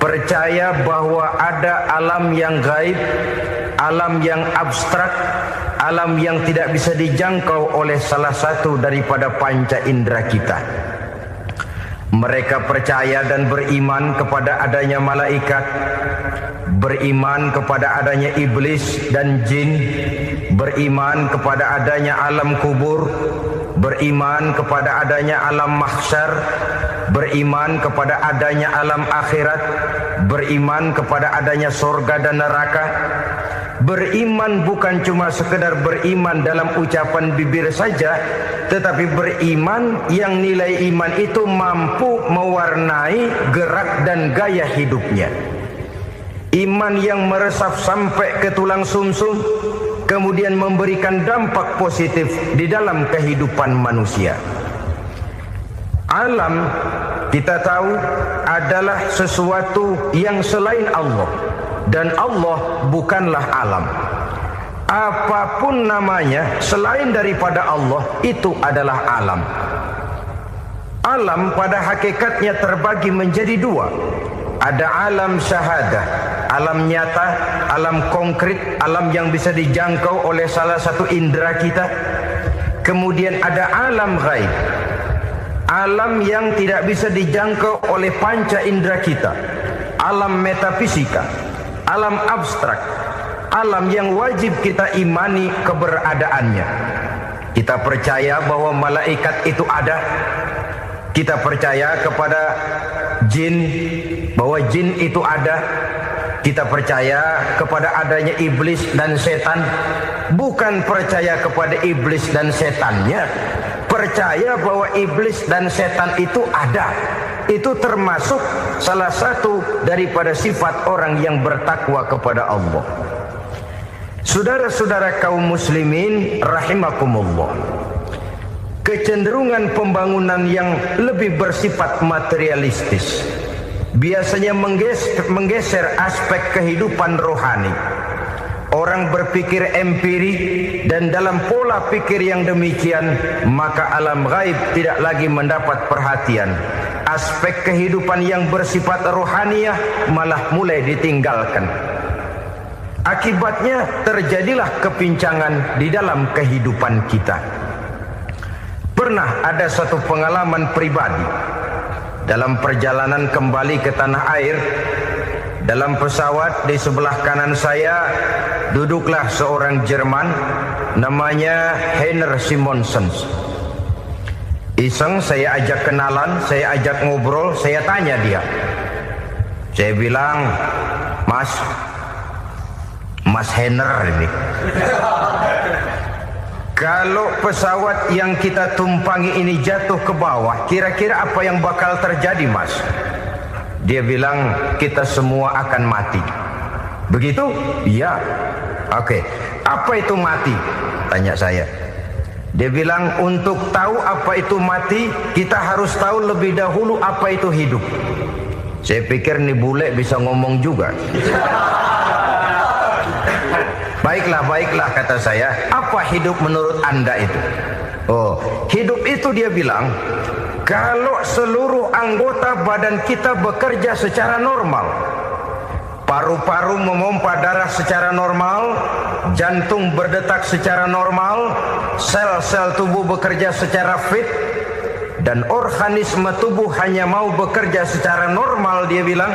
Percaya bahwa ada alam yang gaib, alam yang abstrak, alam yang tidak bisa dijangkau oleh salah satu daripada panca indera kita. Mereka percaya dan beriman kepada adanya malaikat, beriman kepada adanya iblis dan jin, beriman kepada adanya alam kubur, beriman kepada adanya alam mahsyar, beriman kepada adanya alam akhirat, beriman kepada adanya surga dan neraka. Beriman bukan cuma sekedar beriman dalam ucapan bibir saja, tetapi beriman yang nilai iman itu mampu mewarnai gerak dan gaya hidupnya. Iman yang meresap sampai ke tulang sumsum, kemudian memberikan dampak positif di dalam kehidupan manusia. Alam, kita tahu, adalah sesuatu yang selain Allah, dan Allah bukanlah alam. Apapun namanya selain daripada Allah, itu adalah alam. Alam pada hakikatnya terbagi menjadi dua. Ada alam syahadah, alam nyata, alam konkret, alam yang bisa dijangkau oleh salah satu indera kita. Kemudian ada alam ghaib, alam yang tidak bisa dijangkau oleh panca indera kita, alam metafisika, alam abstrak, alam yang wajib kita imani keberadaannya. Kita percaya bahwa malaikat itu ada. Kita percaya kepada jin, bahwa jin itu ada. Kita percaya kepada adanya iblis dan setan. Bukan percaya kepada iblis dan setannya, percaya bahwa iblis dan setan itu ada. Itu termasuk salah satu daripada sifat orang yang bertakwa kepada Allah. Saudara-saudara kaum muslimin rahimakumullah, kecenderungan pembangunan yang lebih bersifat materialistis biasanya menggeser aspek kehidupan rohani. Orang berpikir empiri, dan dalam pola pikir yang demikian, maka alam gaib tidak lagi mendapat perhatian. Aspek kehidupan yang bersifat rohaniah malah mulai ditinggalkan. Akibatnya terjadilah kepincangan di dalam kehidupan kita. Pernah ada satu pengalaman pribadi dalam perjalanan kembali ke tanah air. Dalam pesawat di sebelah kanan saya duduklah seorang Jerman, namanya Heiner Simonsen. Iseng saya ajak kenalan, saya ajak ngobrol, saya tanya dia. Saya bilang, Mas Heiner ini, kalau pesawat yang kita tumpangi ini jatuh ke bawah, kira-kira apa yang bakal terjadi, Mas? Dia bilang, kita semua akan mati. Begitu? Iya. Oke. Apa itu mati? Tanya saya. Dia bilang, untuk tahu apa itu mati, kita harus tahu lebih dahulu apa itu hidup. Saya pikir nih bule bisa ngomong juga. Baiklah, kata saya. Apa hidup menurut Anda itu? Oh, hidup itu dia bilang, kalau seluruh anggota badan kita bekerja secara normal, paru-paru memompa darah secara normal, jantung berdetak secara normal, sel-sel tubuh bekerja secara fit, dan organisme tubuh hanya mau bekerja secara normal, dia bilang,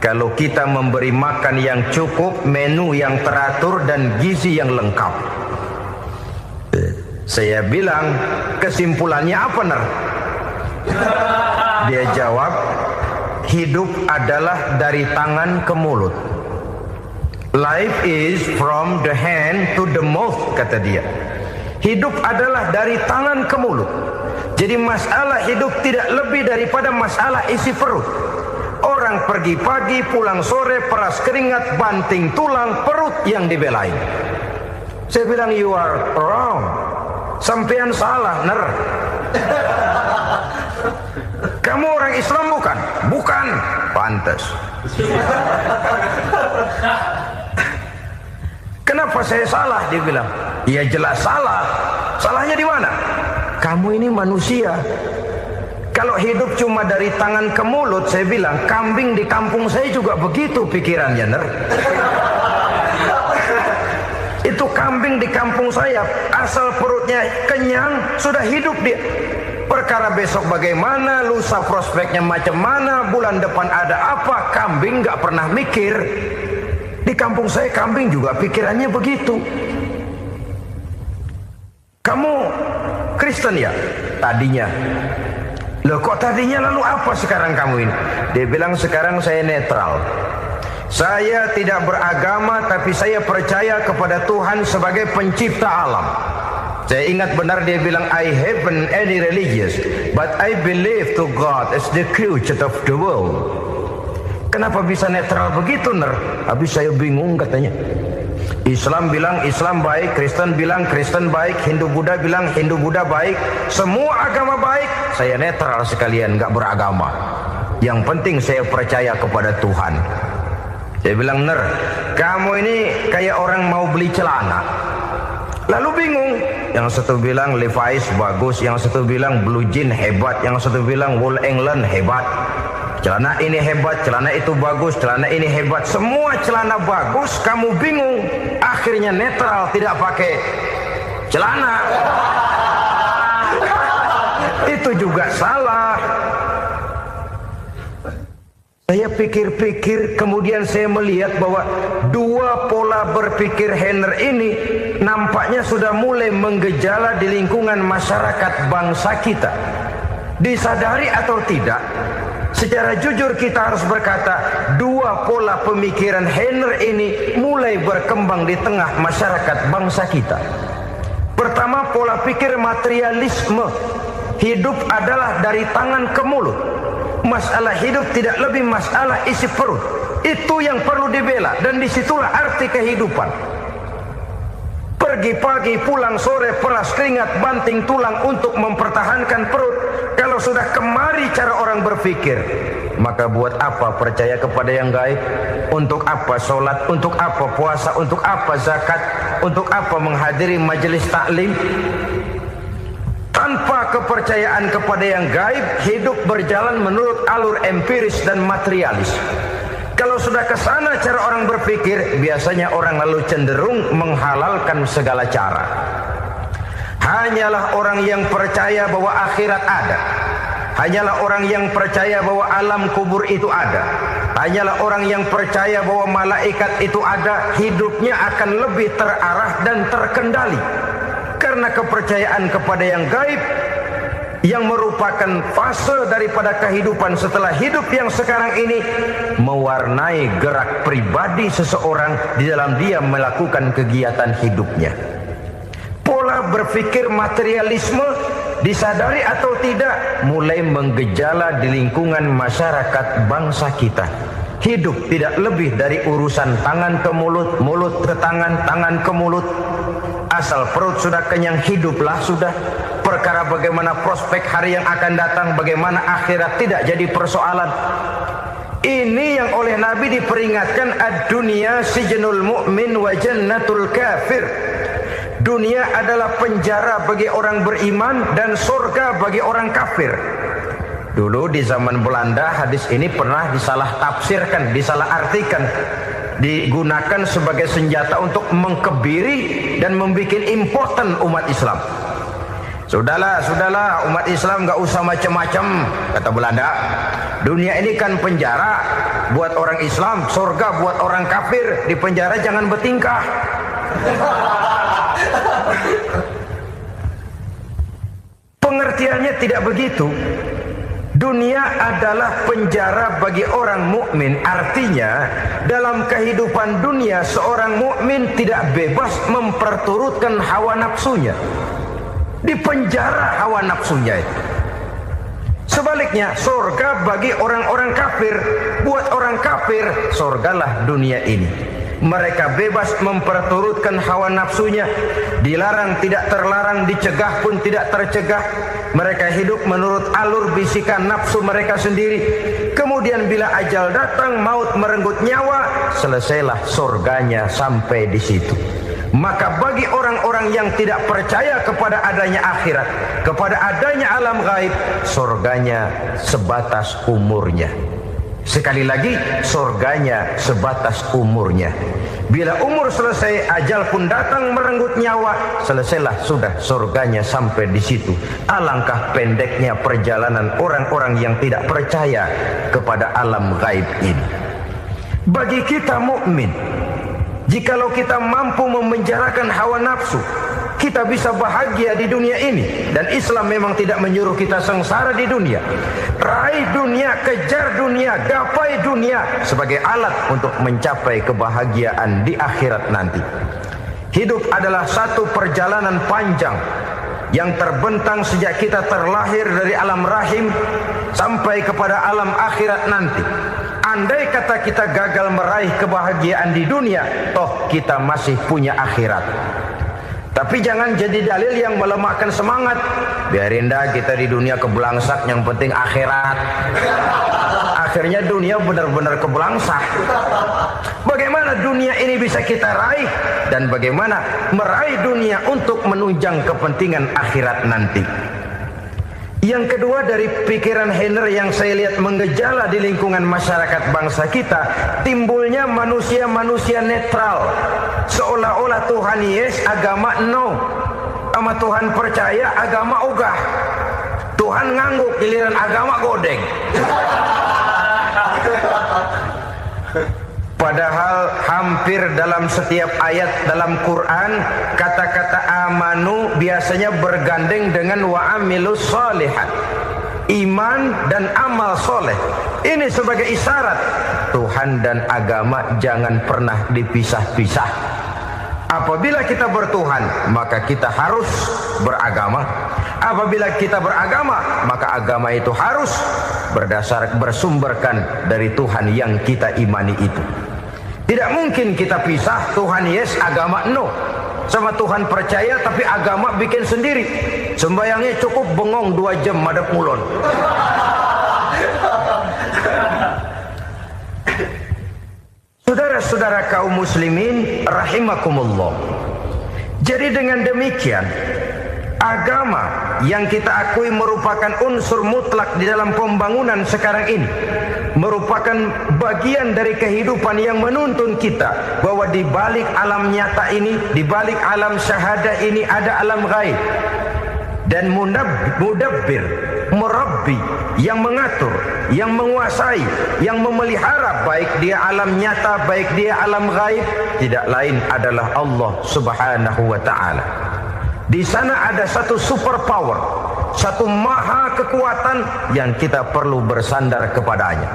kalau kita memberi makan yang cukup, menu yang teratur, dan gizi yang lengkap. Saya bilang, kesimpulannya apa, Ner? Dia jawab, hidup adalah dari tangan ke mulut. Life is from the hand to the mouth, kata dia. Hidup adalah dari tangan ke mulut. Jadi masalah hidup tidak lebih daripada masalah isi perut. Orang pergi pagi, pulang sore, peras keringat, banting tulang, perut yang dibelain. Saya bilang, you are wrong. Sampean salah, Ner. Kamu orang Islam bukan? Bukan. Pantes. Kenapa saya salah? Dia bilang. Ya jelas salah. Salahnya di mana? Kamu ini manusia. Kalau hidup cuma dari tangan ke mulut, saya bilang, kambing di kampung saya juga begitu pikirannya, Ner. Itu kambing di kampung saya, asal perutnya kenyang, sudah hidup dia. Perkara besok bagaimana, lusa prospeknya macam mana, bulan depan ada apa, kambing gak pernah mikir. Di kampung saya kambing juga pikirannya begitu. Kamu Kristen ya? Tadinya. Loh kok tadinya, lalu apa sekarang kamu ini? Dia bilang, sekarang saya netral. Saya tidak beragama, tapi saya percaya kepada Tuhan sebagai pencipta alam. Saya ingat benar dia bilang, I haven't any religious, but I believe to God as the creator of the world. Kenapa bisa netral begitu, Ner? Habis saya bingung katanya. Islam bilang Islam baik, Kristen bilang Kristen baik, Hindu Buddha bilang Hindu Buddha baik, semua agama baik. Saya netral sekalian, gak beragama. Yang penting saya percaya kepada Tuhan. Saya bilang, Ner, kamu ini kayak orang mau beli celana, lalu bingung. Yang satu bilang Levi's bagus, yang satu bilang Blue Jean hebat, yang satu bilang Wool England hebat. Celana ini hebat, celana itu bagus, celana ini hebat. Semua celana bagus, kamu bingung. Akhirnya netral, tidak pakai celana. Itu juga salah. Saya pikir-pikir, kemudian saya melihat bahwa dua pola berpikir Henry ini nampaknya sudah mulai menggejala di lingkungan masyarakat bangsa kita. Disadari atau tidak, secara jujur kita harus berkata, dua pola pemikiran Henry ini mulai berkembang di tengah masyarakat bangsa kita. Pertama, pola pikir materialisme. Hidup adalah dari tangan ke mulut. Masalah hidup tidak lebih masalah isi perut. Itu yang perlu dibela, dan disitulah arti kehidupan. Pergi pagi, pulang sore, peras keringat, banting tulang untuk mempertahankan perut. Kalau sudah kemari cara orang berpikir, maka buat apa percaya kepada yang gaib? Untuk apa sholat? Untuk apa puasa? Untuk apa zakat? Untuk apa menghadiri majelis taklim? Tanpa kepercayaan kepada yang gaib, hidup berjalan menurut alur empiris dan materialis. Kalau sudah ke sana cara orang berpikir, biasanya orang lalu cenderung menghalalkan segala cara. Hanyalah orang yang percaya bahwa akhirat ada. Hanyalah orang yang percaya bahwa alam kubur itu ada. Hanyalah orang yang percaya bahwa malaikat itu ada. Hidupnya akan lebih terarah dan terkendali. Karena kepercayaan kepada yang gaib, yang merupakan fase daripada kehidupan setelah hidup yang sekarang ini, mewarnai gerak pribadi seseorang di dalam dia melakukan kegiatan hidupnya. Pola berpikir materialisme, disadari atau tidak, mulai menggejala di lingkungan masyarakat bangsa kita. Hidup tidak lebih dari urusan tangan ke mulut, mulut ke tangan, tangan ke mulut. Asal perut sudah kenyang, hiduplah sudah. Perkara bagaimana prospek hari yang akan datang, bagaimana akhirat, tidak jadi persoalan. Ini yang oleh Nabi diperingatkan, ad-dunya sijnul mu'min wa jannatul kafir. Dunia adalah penjara bagi orang beriman dan surga bagi orang kafir. Dulu di zaman Belanda hadis ini pernah disalah tafsirkan, disalah artikan, digunakan sebagai senjata untuk mengkebiri dan membuat impoten umat Islam. Sudahlah umat Islam gak usah macam-macam, kata Belanda. Dunia ini kan penjara buat orang Islam, surga buat orang kafir. Di penjara jangan bertingkah. Pengertiannya tidak begitu. Dunia adalah penjara bagi orang mukmin. Artinya dalam kehidupan dunia seorang mukmin tidak bebas memperturutkan hawa nafsunya. Di penjara hawa nafsunya itu. Sebaliknya surga bagi orang-orang kafir. Buat orang kafir surgalah dunia ini. Mereka bebas memperturutkan hawa nafsunya. Dilarang tidak terlarang, dicegah pun tidak tercegah. Mereka hidup menurut alur bisikan nafsu mereka sendiri. Kemudian bila ajal datang, maut merenggut nyawa, selesailah surganya sampai di situ. Maka bagi orang-orang yang tidak percaya kepada adanya akhirat, kepada adanya alam gaib, surganya sebatas umurnya. Sekali lagi, surganya sebatas umurnya. Bila umur selesai, ajal pun datang merenggut nyawa, selesailah sudah surganya sampai di situ. Alangkah pendeknya perjalanan orang-orang yang tidak percaya kepada alam gaib ini. Bagi kita mukmin, jikalau kita mampu memenjarakan hawa nafsu, kita bisa bahagia di dunia ini. Dan Islam memang tidak menyuruh kita sengsara di dunia. Raih dunia, kejar dunia, gapai dunia sebagai alat untuk mencapai kebahagiaan di akhirat nanti. Hidup adalah satu perjalanan panjang yang terbentang sejak kita terlahir dari alam rahim sampai kepada alam akhirat nanti. Andai kata kita gagal meraih kebahagiaan di dunia, toh kita masih punya akhirat. Tapi jangan jadi dalil yang melemahkan semangat. Biarin dah kita di dunia kebelangsak, yang penting akhirat. Akhirnya dunia benar-benar kebelangsak. Bagaimana dunia ini bisa kita raih, dan bagaimana meraih dunia untuk menunjang kepentingan akhirat nanti. Yang kedua, dari pikiran Henner yang saya lihat menggejala di lingkungan masyarakat bangsa kita, timbulnya manusia-manusia netral. Seolah-olah Tuhan yes, agama no. Sama Tuhan percaya, agama ogah. Tuhan ngangguk, giliran agama godeng. Padahal hampir dalam setiap ayat dalam Quran, kata-kata amanu biasanya bergandeng dengan wa amilus sholihat. Iman dan amal soleh. Ini sebagai isyarat Tuhan dan agama jangan pernah dipisah-pisah. Apabila kita bertuhan, maka kita harus beragama. Apabila kita beragama, maka agama itu harus bersumberkan dari Tuhan yang kita imani itu. Tidak mungkin kita pisah, Tuhan yes, agama no. Sama Tuhan percaya tapi agama bikin sendiri. Sembayangnya cukup bengong 2 jam madep mulon. Saudara-saudara kaum muslimin rahimakumullah. Jadi dengan demikian, agama yang kita akui merupakan unsur mutlak di dalam pembangunan sekarang ini, merupakan bagian dari kehidupan yang menuntun kita bahwa di balik alam nyata ini, di balik alam syahadah ini ada alam gaib. Dan mudabbir, murabbi, yang mengatur, yang menguasai, yang memelihara baik dia alam nyata, baik dia alam gaib, tidak lain adalah Allah Subhanahu wa ta'ala. Di sana ada satu super power, satu maha kekuatan yang kita perlu bersandar kepadanya.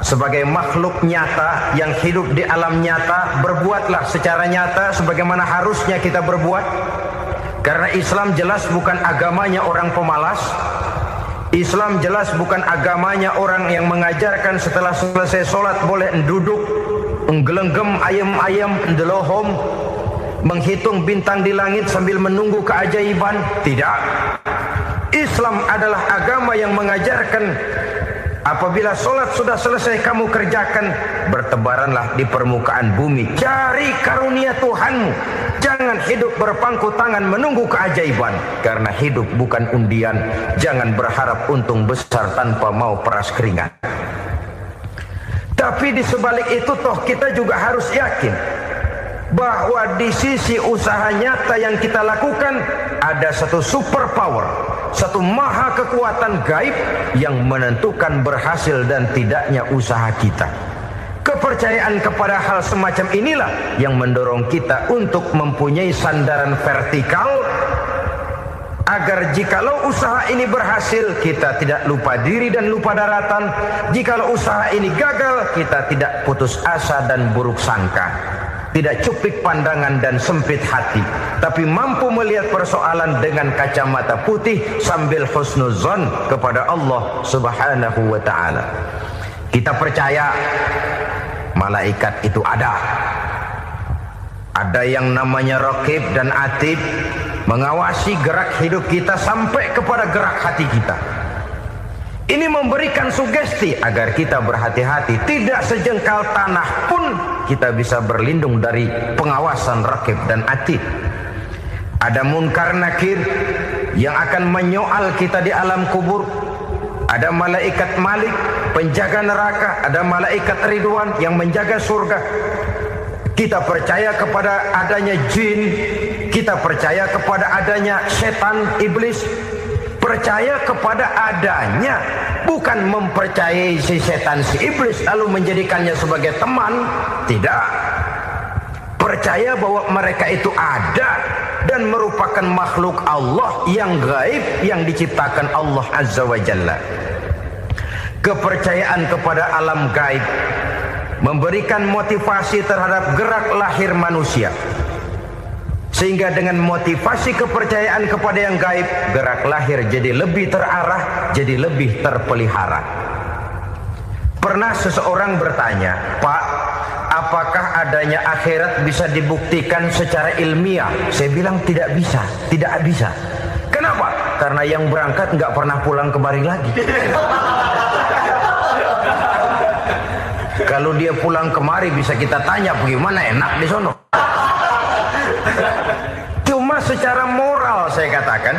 Sebagai makhluk nyata yang hidup di alam nyata, berbuatlah secara nyata sebagaimana harusnya kita berbuat. Karena Islam jelas bukan agamanya orang pemalas. Islam jelas bukan agamanya orang yang mengajarkan setelah selesai sholat boleh duduk, nggelenggem ayam-ayam, ndelohom, menghitung bintang di langit sambil menunggu keajaiban. Tidak. Islam adalah agama yang mengajarkan apabila sholat sudah selesai kamu kerjakan, bertebaranlah di permukaan bumi, cari karunia Tuhanmu. Jangan hidup berpangku tangan menunggu keajaiban. Karena hidup bukan undian. Jangan berharap untung besar tanpa mau peras keringat. Tapi di sebalik itu toh kita juga harus yakin bahwa di sisi usaha nyata yang kita lakukan ada satu super power, satu maha kekuatan gaib yang menentukan berhasil dan tidaknya usaha kita. Kepercayaan kepada hal semacam inilah yang mendorong kita untuk mempunyai sandaran vertikal agar jikalau usaha ini berhasil, kita tidak lupa diri dan lupa daratan. Jikalau usaha ini gagal, kita tidak putus asa dan buruk sangka, tidak cuplik pandangan dan sempit hati, tapi mampu melihat persoalan dengan kacamata putih sambil husnuzon kepada Allah Subhanahu wa ta'ala. Kita percaya malaikat itu ada. Ada yang namanya Raqib dan Atid, mengawasi gerak hidup kita sampai kepada gerak hati kita. Ini memberikan sugesti agar kita berhati-hati. Tidak sejengkal tanah pun kita bisa berlindung dari pengawasan Raqib dan Atid. Ada Munkar Nakir yang akan menyoal kita di alam kubur. Ada malaikat Malik, penjaga neraka. Ada malaikat Ridwan yang menjaga surga. Kita percaya kepada adanya jin, kita percaya kepada adanya setan, iblis. Percaya kepada adanya, bukan mempercayai si setan, si iblis lalu menjadikannya sebagai teman. Tidak. Percaya bahwa mereka itu ada dan merupakan makhluk Allah yang gaib, yang diciptakan Allah Azza wa Jalla. Kepercayaan kepada alam gaib memberikan motivasi terhadap gerak lahir manusia, sehingga dengan motivasi kepercayaan kepada yang gaib, gerak lahir jadi lebih terarah, jadi lebih terpelihara. Pernah seseorang bertanya, "Pak, apakah adanya akhirat bisa dibuktikan secara ilmiah?" Saya bilang tidak bisa, tidak bisa. Kenapa? Karena yang berangkat nggak pernah pulang kemari lagi. Kalau dia pulang kemari bisa kita tanya bagaimana enak di sono. Cuma secara moral saya katakan,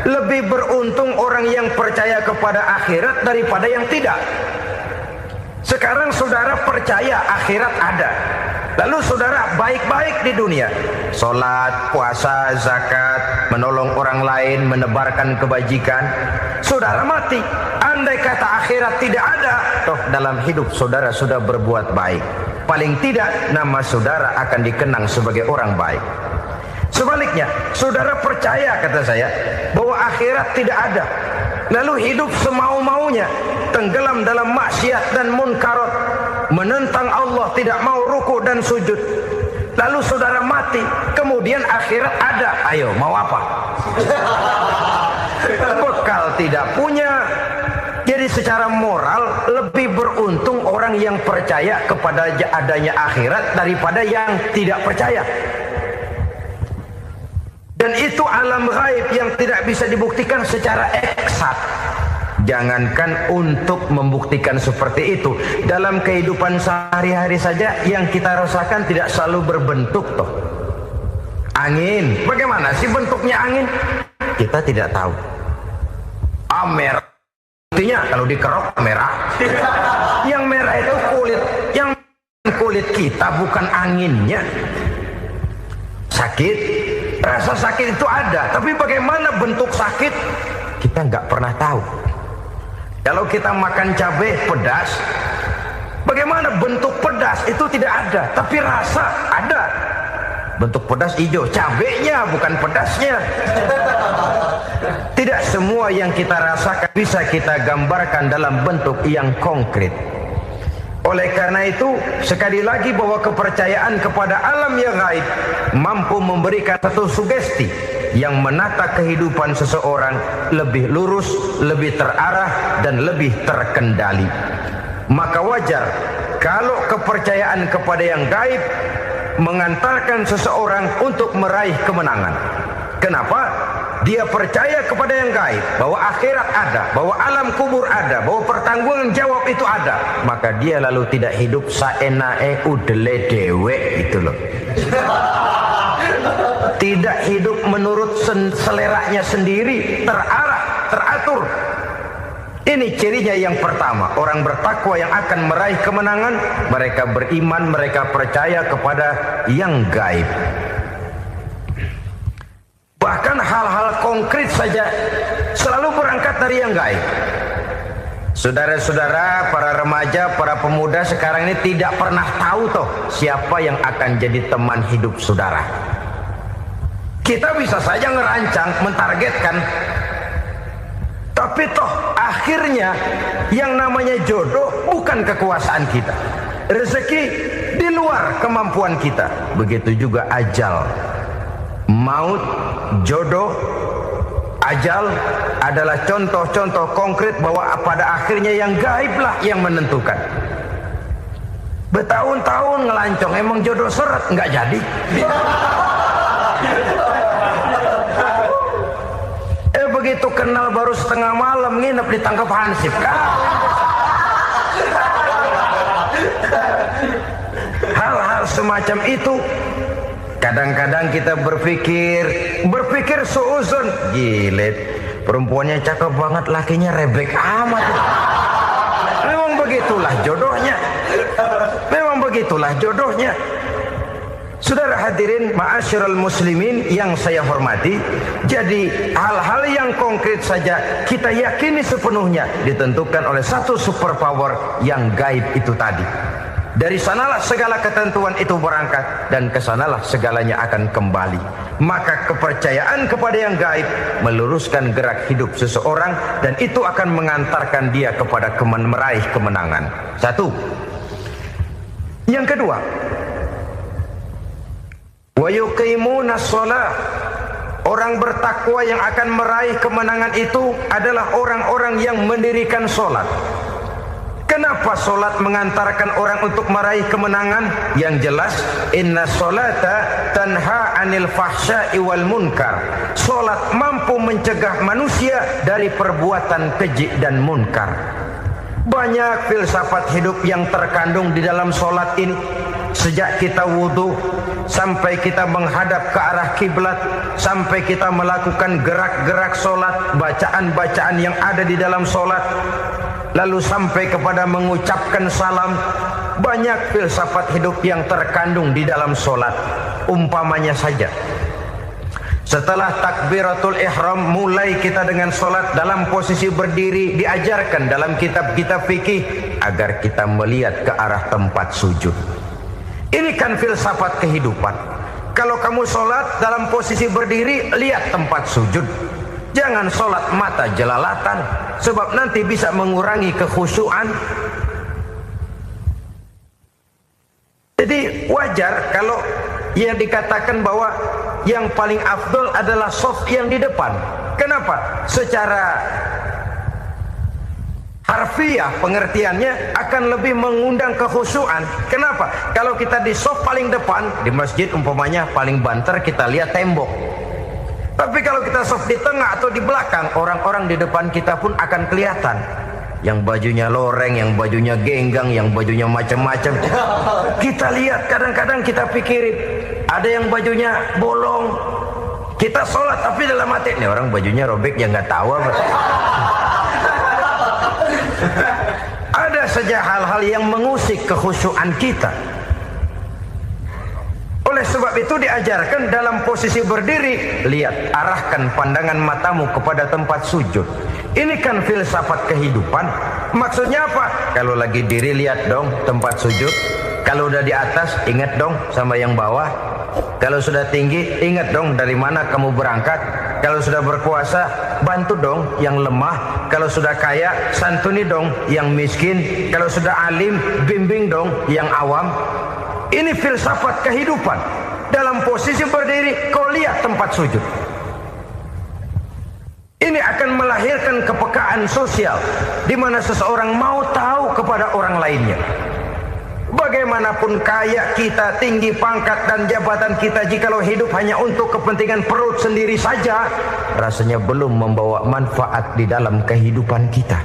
lebih beruntung orang yang percaya kepada akhirat daripada yang tidak. Sekarang saudara percaya akhirat ada, lalu saudara baik-baik di dunia, sholat, puasa, zakat, menolong orang lain, menebarkan kebajikan. Saudara mati, andai kata akhirat tidak ada, toh dalam hidup saudara sudah berbuat baik. Paling tidak nama saudara akan dikenang sebagai orang baik. Sebaliknya, saudara percaya, kata saya, bahwa akhirat tidak ada, lalu hidup semau-maunya, tenggelam dalam maksiat dan munkarat, menentang Allah, tidak mau ruku dan sujud. Lalu saudara mati, kemudian akhirat ada. Ayo, mau apa? Bekal tidak punya. Jadi secara moral lebih beruntung orang yang percaya kepada adanya akhirat daripada yang tidak percaya. Dan itu alam gaib yang tidak bisa dibuktikan secara eksak. Jangankan untuk membuktikan seperti itu, dalam kehidupan sehari-hari saja yang kita rasakan tidak selalu berbentuk toh. Angin, bagaimana sih bentuknya angin? Kita tidak tahu. Merah, artinya kalau dikerok merah. Yang merah itu kulit, yang kulit kita bukan anginnya. Sakit, rasa sakit itu ada, tapi bagaimana bentuk sakit kita nggak pernah tahu. Kalau kita makan cabai pedas, bagaimana bentuk pedas itu tidak ada, tapi rasa ada. Bentuk pedas hijau, cabainya bukan pedasnya. Tidak semua yang kita rasakan bisa kita gambarkan dalam bentuk yang konkret. Oleh karena itu, sekali lagi bahwa kepercayaan kepada alam yang gaib mampu memberikan satu sugesti yang menata kehidupan seseorang lebih lurus, lebih terarah, dan lebih terkendali. Maka wajar kalau kepercayaan kepada yang gaib mengantarkan seseorang untuk meraih kemenangan. Kenapa? Dia percaya kepada yang gaib, bahwa akhirat ada, bahwa alam kubur ada, bahwa pertanggungan jawab itu ada. Maka dia lalu tidak hidup saenae udele dewe, itu loh. Tidak hidup menurut seleranya sendiri, terarah, teratur. Ini cirinya yang pertama, orang bertakwa yang akan meraih kemenangan, mereka beriman, mereka percaya kepada yang gaib. Bahkan hal-hal konkret saja selalu berangkat dari yang gaib. Saudara-saudara, para remaja, para pemuda sekarang ini tidak pernah tahu toh siapa yang akan jadi teman hidup saudara. Kita bisa saja ngerancang, mentargetkan, tapi toh akhirnya yang namanya jodoh bukan kekuasaan kita. Rezeki di luar kemampuan kita. Begitu juga ajal, maut, jodoh, ajal adalah contoh-contoh konkret bahwa pada akhirnya yang gaiblah yang menentukan. Bertahun-tahun ngelancong, emang jodoh seret, nggak jadi. Begitu kenal baru setengah malam nginep ditangkap hansip kan. Hal-hal semacam itu kadang-kadang kita berpikir suuzon, gilet, perempuannya cakep banget, lakinya rebek amat. Memang begitulah jodohnya. Memang begitulah jodohnya. Saudara hadirin ma'asyiral muslimin yang saya hormati, jadi hal-hal yang konkret saja kita yakini sepenuhnya ditentukan oleh satu superpower yang gaib itu tadi. Dari sanalah segala ketentuan itu berangkat dan kesanalah segalanya akan kembali. Maka kepercayaan kepada yang gaib meluruskan gerak hidup seseorang dan itu akan mengantarkan dia kepada meraih kemenangan. Satu. Yang kedua, wa yuqimuna shalah. Orang bertakwa yang akan meraih kemenangan itu adalah orang-orang yang mendirikan sholat. Kenapa sholat mengantarkan orang untuk meraih kemenangan? Yang jelas, inna sholata tanha anil fahsya'i wal munkar. Sholat mampu mencegah manusia dari perbuatan keji dan munkar. Banyak filsafat hidup yang terkandung di dalam sholat ini. Sejak kita wudhu sampai kita menghadap ke arah kiblat, sampai kita melakukan gerak-gerak sholat, bacaan-bacaan yang ada di dalam sholat, lalu sampai kepada mengucapkan salam, banyak filsafat hidup yang terkandung di dalam sholat. Umpamanya saja, setelah takbiratul ihram mulai kita dengan sholat dalam posisi berdiri, diajarkan dalam kitab-kitab fikih agar kita melihat ke arah tempat sujud. Ini kan filsafat kehidupan. Kalau kamu sholat dalam posisi berdiri, lihat tempat sujud. Jangan sholat mata jelalatan, sebab nanti bisa mengurangi kekhusyuan. Jadi wajar kalau yang dikatakan bahwa yang paling afdol adalah shaf yang di depan. Kenapa? Secara harfiah pengertiannya akan lebih mengundang kekhusyuan. Kenapa? Kalau kita di shaf paling depan di masjid umpamanya paling banter kita lihat tembok. Tapi kalau kita shaf di tengah atau di belakang, orang-orang di depan kita pun akan kelihatan. Yang bajunya loreng, yang bajunya genggang, yang bajunya macam-macam. Kita lihat, kadang-kadang kita pikirin, ada yang bajunya bolong. Kita sholat tapi dalam hati, nih orang bajunya robek, ya nggak tahu apa. Ada saja hal-hal yang mengusik kekhusyuan kita. Oleh sebab itu diajarkan dalam posisi berdiri, lihat, arahkan pandangan matamu kepada tempat sujud. Ini kan filsafat kehidupan. Maksudnya apa? Kalau lagi diri lihat dong tempat sujud. Kalau udah di atas ingat dong sama yang bawah. Kalau sudah tinggi ingat dong dari mana kamu berangkat. Kalau sudah berkuasa bantu dong yang lemah. Kalau sudah kaya santuni dong yang miskin. Kalau sudah alim bimbing dong yang awam. Ini filsafat kehidupan. Dalam posisi berdiri kau lihat tempat sujud. Ini akan melahirkan kepekaan sosial di mana seseorang mau tahu kepada orang lainnya. Bagaimanapun kaya kita, tinggi pangkat dan jabatan kita, jikalau hidup hanya untuk kepentingan perut sendiri saja, rasanya belum membawa manfaat di dalam kehidupan kita.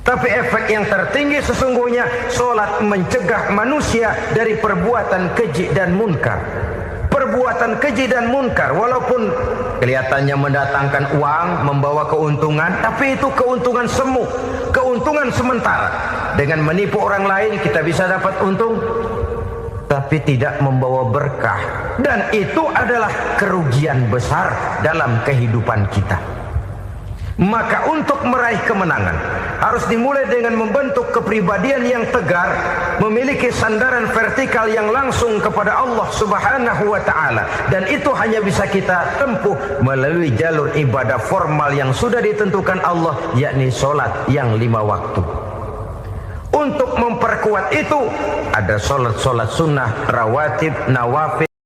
Tapi efek yang tertinggi sesungguhnya, sholat mencegah manusia dari perbuatan keji dan munkar. Perbuatan keji dan munkar walaupun kelihatannya mendatangkan uang, membawa keuntungan, tapi itu keuntungan semu, keuntungan sementara. Dengan menipu orang lain kita bisa dapat untung, tapi tidak membawa berkah, dan itu adalah kerugian besar dalam kehidupan kita. Maka untuk meraih kemenangan harus dimulai dengan membentuk kepribadian yang tegar, memiliki sandaran vertikal yang langsung kepada Allah Subhanahu wa taala, dan itu hanya bisa kita tempuh melalui jalur ibadah formal yang sudah ditentukan Allah, yakni salat yang 5 waktu. Untuk memperkuat itu ada salat-salat sunnah, rawatib, nawafil